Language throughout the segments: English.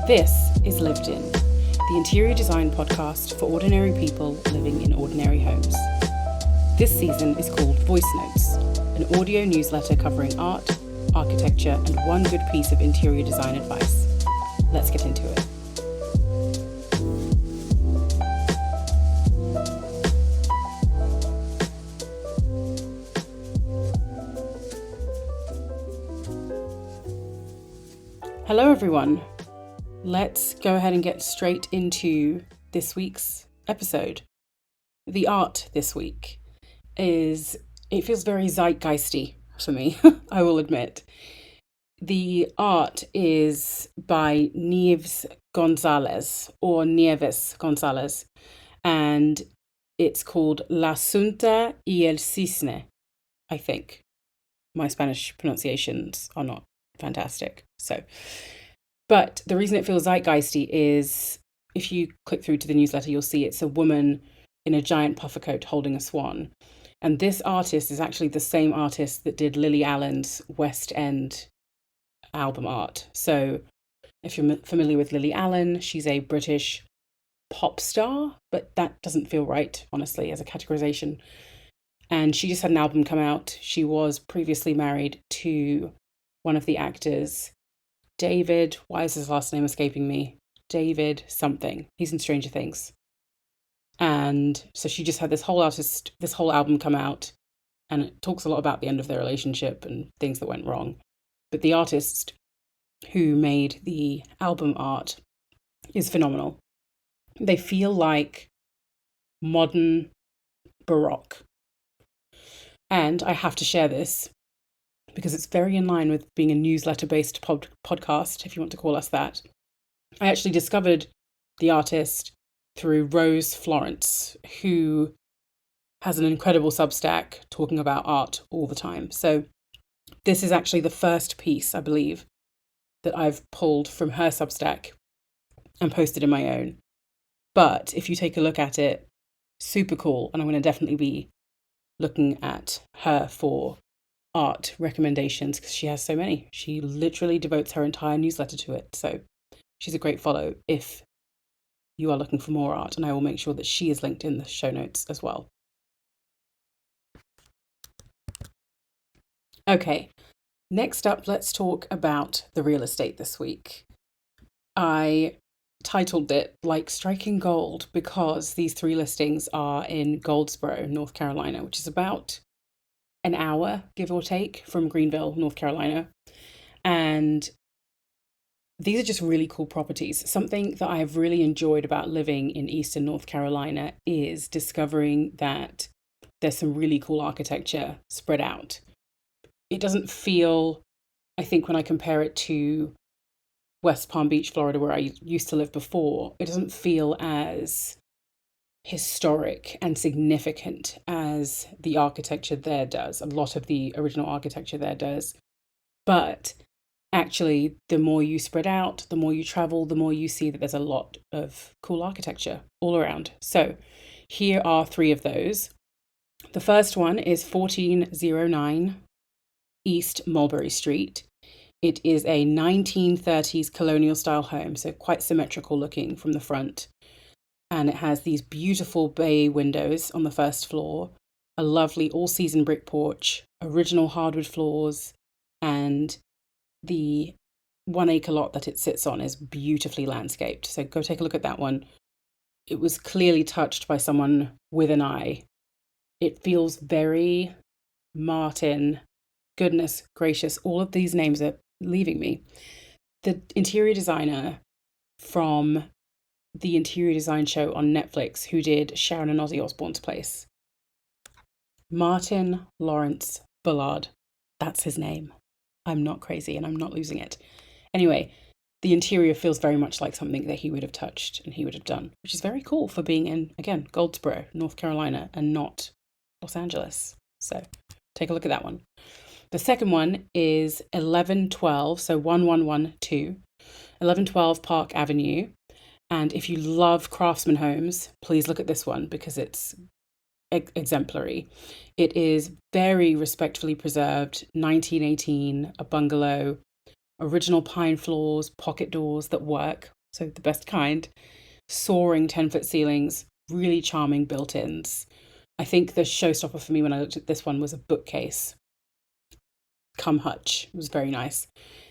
This is Lived In, the interior design podcast for ordinary people living in ordinary homes. This season is called Voice Notes, an audio newsletter covering art, architecture, and one good piece of interior design advice. Let's get into it. Hello everyone. Let's go ahead and get straight into this week's episode. The art this week it feels very zeitgeisty for me, I will admit. The art is by Nieves Gonzalez, and it's called La Sunta y el Cisne, I think. My Spanish pronunciations are not fantastic. But the reason it feels zeitgeisty is if you click through to the newsletter, you'll see it's a woman in a giant puffer coat holding a swan. And this artist is actually the same artist that did Lily Allen's West End album art. So if you're familiar with Lily Allen, she's a British pop star, but that doesn't feel right, honestly, as a categorization. And she just had an album come out. She was previously married to one of the actors, David, why is his last name escaping me? David something. He's in Stranger Things. And so she just had this whole album come out, and it talks a lot about the end of their relationship and things that went wrong. But the artist who made the album art is phenomenal. They feel like modern Baroque. And I have to share this because it's very in line with being a newsletter-based podcast, if you want to call us that. I actually discovered the artist through Rose Florence, who has an incredible Substack talking about art all the time. So this is actually the first piece, I believe, that I've pulled from her Substack and posted in my own. But if you take a look at it, super cool. And I'm going to definitely be looking at her for art recommendations because she has so many. She literally devotes her entire newsletter to it. So she's a great follow if you are looking for more art, and I will make sure that she is linked in the show notes as well. Okay, next up, let's talk about the real estate this week. I titled it like striking gold because these 3 listings are in Goldsboro, North Carolina, which is about an hour, give or take, from Greenville, North Carolina. And these are just really cool properties. Something that I have really enjoyed about living in Eastern North Carolina is discovering that there's some really cool architecture spread out. It doesn't feel, I think when I compare it to West Palm Beach, Florida, where I used to live before, it doesn't feel as historic and significant as the architecture there does. A lot of the original architecture there does. But actually, the more you spread out, the more you travel, the more you see that there's a lot of cool architecture all around. So here are 3 of those. The first one is 1409 East Mulberry Street. It is a 1930s colonial style home, so quite symmetrical looking from the front. And it has these beautiful bay windows on the first floor, a lovely all-season brick porch, original hardwood floors, and the 1 acre lot that it sits on is beautifully landscaped. So go take a look at that one. It was clearly touched by someone with an eye. It feels very Martin. Goodness gracious, all of these names are leaving me. The interior designer from the interior design show on Netflix who did Sharon and Ozzy Osbourne's place. Martin Lawrence Bullard. That's his name. I'm not crazy and I'm not losing it. Anyway, the interior feels very much like something that he would have touched and he would have done, which is very cool for being in, again, Goldsboro, North Carolina, and not Los Angeles. So take a look at that one. The second one is 1112, so 1112, 1112 Park Avenue. And if you love craftsman homes, please look at this one because it's exemplary. It is very respectfully preserved, 1918, a bungalow, original pine floors, pocket doors that work, so the best kind, soaring 10-foot ceilings, really charming built-ins. I think the showstopper for me when I looked at this one was a bookcase. Come hutch. It was very nice.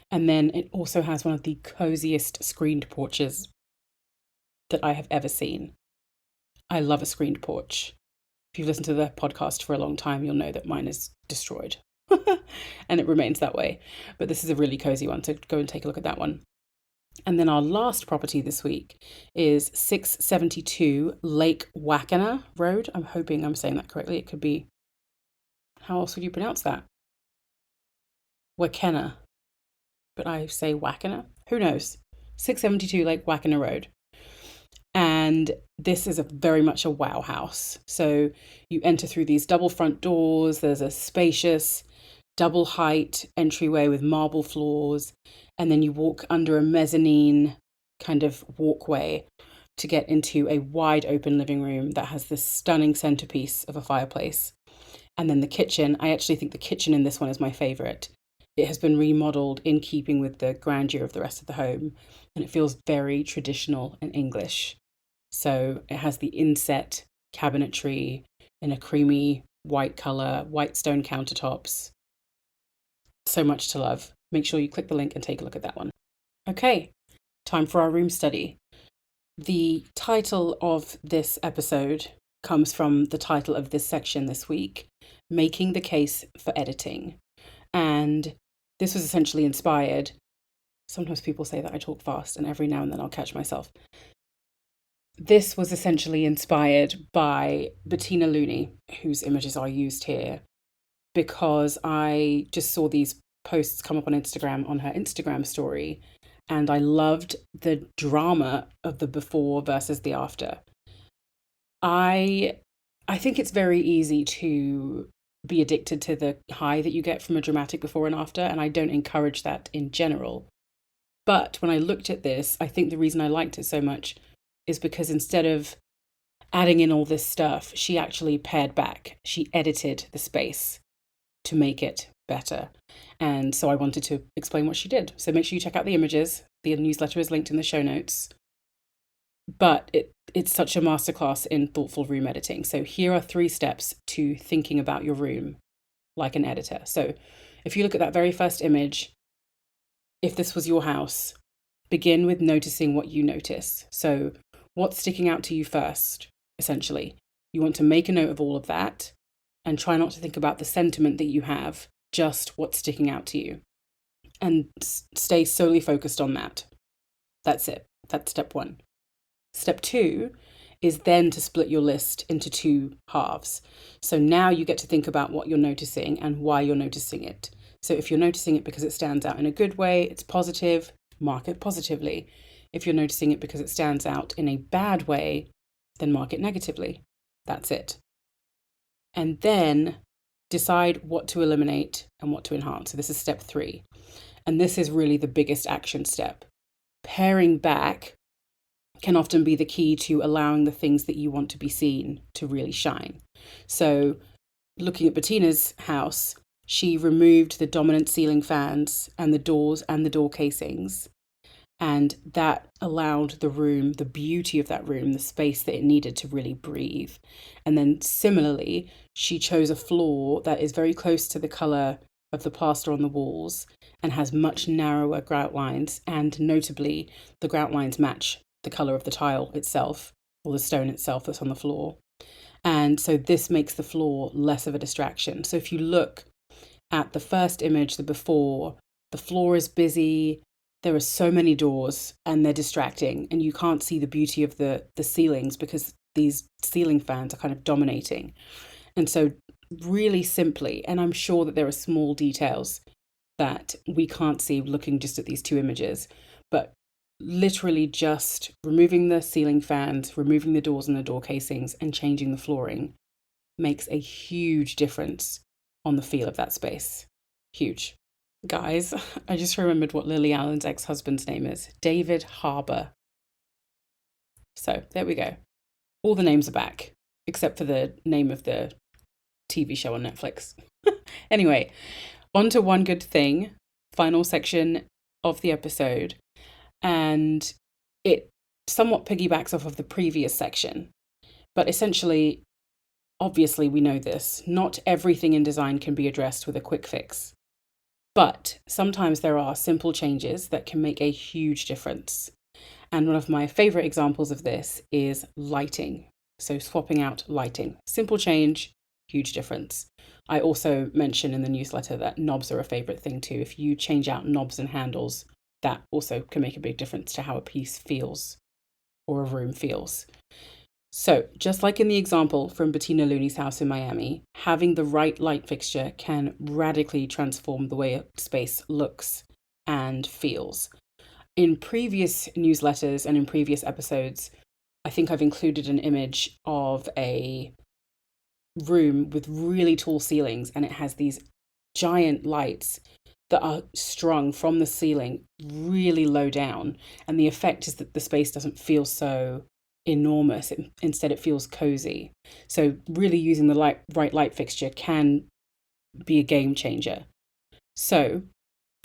And then it also has one of the coziest screened porches that I have ever seen. I love a screened porch. If you've listened to the podcast for a long time, you'll know that mine is destroyed. And it remains that way. But this is a really cozy one, so go and take a look at that one. And then our last property this week is 672 Lake Waccana Road. I'm hoping I'm saying that correctly. It could be, how else would you pronounce that? Waccana. But I say Waccana. Who knows? 672 Lake Waccana Road. And this is very much a wow house. So you enter through these double front doors. There's a spacious double height entryway with marble floors. And then you walk under a mezzanine kind of walkway to get into a wide open living room that has this stunning centerpiece of a fireplace. And then the kitchen. I actually think the kitchen in this one is my favorite. It has been remodeled in keeping with the grandeur of the rest of the home, and it feels very traditional and English. So it has the inset cabinetry in a creamy white colour, white stone countertops. So much to love. Make sure you click the link and take a look at that one. Okay, time for our room study. The title of this episode comes from the title of this section this week, Making the Case for Editing. And this was essentially inspired. Sometimes people say that I talk fast, and every now and then I'll catch myself. This was essentially inspired by Bettina Looney, whose images are used here, because I just saw these posts come up on Instagram on her Instagram story, and I loved the drama of the before versus the after. I think it's very easy to be addicted to the high that you get from a dramatic before and after, and I don't encourage that in general. But when I looked at this, I think the reason I liked it so much is because instead of adding in all this stuff, she actually pared back. She edited the space to make it better. And so I wanted to explain what she did. So make sure you check out the images. The newsletter is linked in the show notes. But it's such a masterclass in thoughtful room editing. So here are 3 steps to thinking about your room like an editor. So if you look at that very first image, if this was your house, begin with noticing what you notice. So what's sticking out to you first, essentially? You want to make a note of all of that and try not to think about the sentiment that you have, just what's sticking out to you. And stay solely focused on that. That's it. That's step 1. Step 2 is then to split your list into 2 halves. So now you get to think about what you're noticing and why you're noticing it. So if you're noticing it because it stands out in a good way, it's positive, mark it positively. If you're noticing it because it stands out in a bad way, then mark it negatively. That's it. And then decide what to eliminate and what to enhance. So this is step 3. And this is really the biggest action step. Paring back can often be the key to allowing the things that you want to be seen to really shine. So looking at Bettina's house, she removed the dominant ceiling fans and the doors and the door casings. And that allowed the room, the beauty of that room, the space that it needed to really breathe. And then similarly, she chose a floor that is very close to the colour of the plaster on the walls and has much narrower grout lines. And notably, the grout lines match the colour of the tile itself or the stone itself that's on the floor. And so this makes the floor less of a distraction. So if you look at the first image, the before, the floor is busy. There are so many doors and they're distracting, and you can't see the beauty of the ceilings because these ceiling fans are kind of dominating. And so really simply, and I'm sure that there are small details that we can't see looking just at these 2 images, but literally just removing the ceiling fans, removing the doors and the door casings and changing the flooring makes a huge difference on the feel of that space. Huge. Guys, I just remembered what Lily Allen's ex-husband's name is. David Harbour. So there we go. All the names are back, except for the name of the TV show on Netflix. Anyway, on to one good thing, final section of the episode. And it somewhat piggybacks off of the previous section, but essentially, obviously we know this, not everything in design can be addressed with a quick fix. But sometimes there are simple changes that can make a huge difference. And one of my favorite examples of this is lighting. So swapping out lighting. Simple change, huge difference. I also mention in the newsletter that knobs are a favorite thing too. If you change out knobs and handles, that also can make a big difference to how a piece feels or a room feels. So just like in the example from Bettina Looney's house in Miami, having the right light fixture can radically transform the way a space looks and feels. In previous newsletters and in previous episodes, I think I've included an image of a room with really tall ceilings, and it has these giant lights that are strung from the ceiling really low down. And the effect is that the space doesn't feel so enormous. Instead, it feels cozy. So really using the right light fixture can be a game changer. So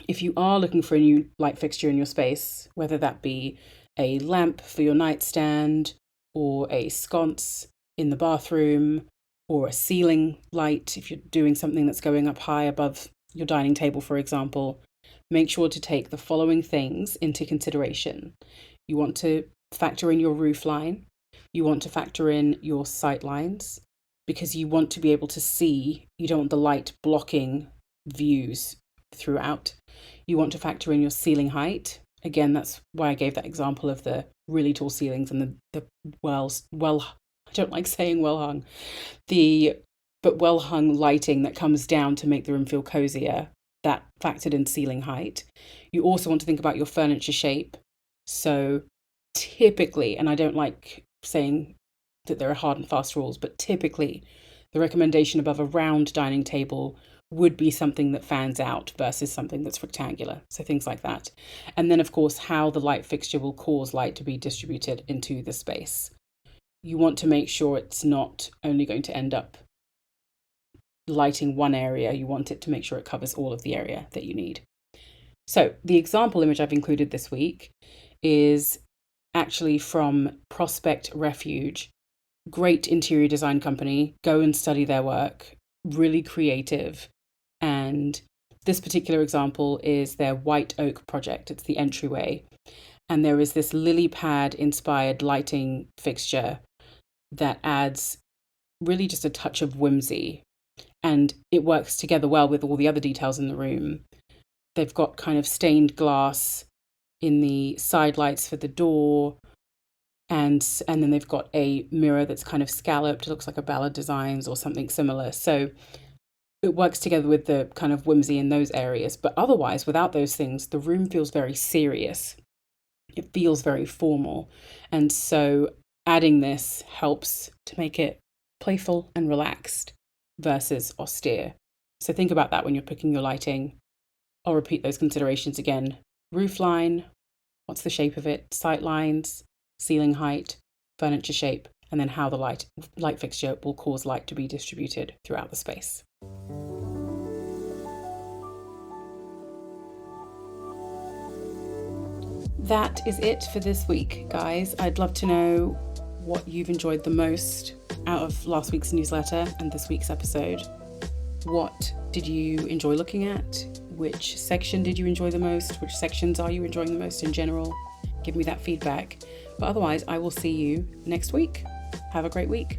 if you are looking for a new light fixture in your space, whether that be a lamp for your nightstand or a sconce in the bathroom or a ceiling light, if you're doing something that's going up high above your dining table, for example, make sure to take the following things into consideration. You want to factor in your roof line. You want to factor in your sight lines because you want to be able to see. You don't want the light blocking views throughout. You want to factor in your ceiling height. Again, that's why I gave that example of the really tall ceilings and the I don't like saying well hung, but well hung lighting that comes down to make the room feel cozier. That factored in ceiling height. You also want to think about your furniture shape. So typically, and I don't like saying that there are hard and fast rules, but typically the recommendation above a round dining table would be something that fans out versus something that's rectangular. So things like that. And then, of course, how the light fixture will cause light to be distributed into the space. You want to make sure it's not only going to end up lighting one area. You want it to make sure it covers all of the area that you need. So the example image I've included this week is actually from Prospect Refuge. Great interior design company. Go and study their work. Really creative. And this particular example is their white oak project. It's the entryway. And there is this lily pad inspired lighting fixture that adds really just a touch of whimsy. And it works together well with all the other details in the room. They've got kind of stained glass in the side lights for the door. And then they've got a mirror that's kind of scalloped. It looks like a Ballard Designs or something similar. So it works together with the kind of whimsy in those areas. But otherwise, without those things, the room feels very serious. It feels very formal. And so adding this helps to make it playful and relaxed versus austere. So think about that when you're picking your lighting. I'll repeat those considerations again. Roof line, what's the shape of it? Sight lines, ceiling height, furniture shape, and then how the light fixture will cause light to be distributed throughout the space. That is it for this week, guys. I'd love to know what you've enjoyed the most out of last week's newsletter and this week's episode. What did you enjoy looking at? Which section did you enjoy the most? Which sections are you enjoying the most in general? Give me that feedback. But otherwise, I will see you next week. Have a great week.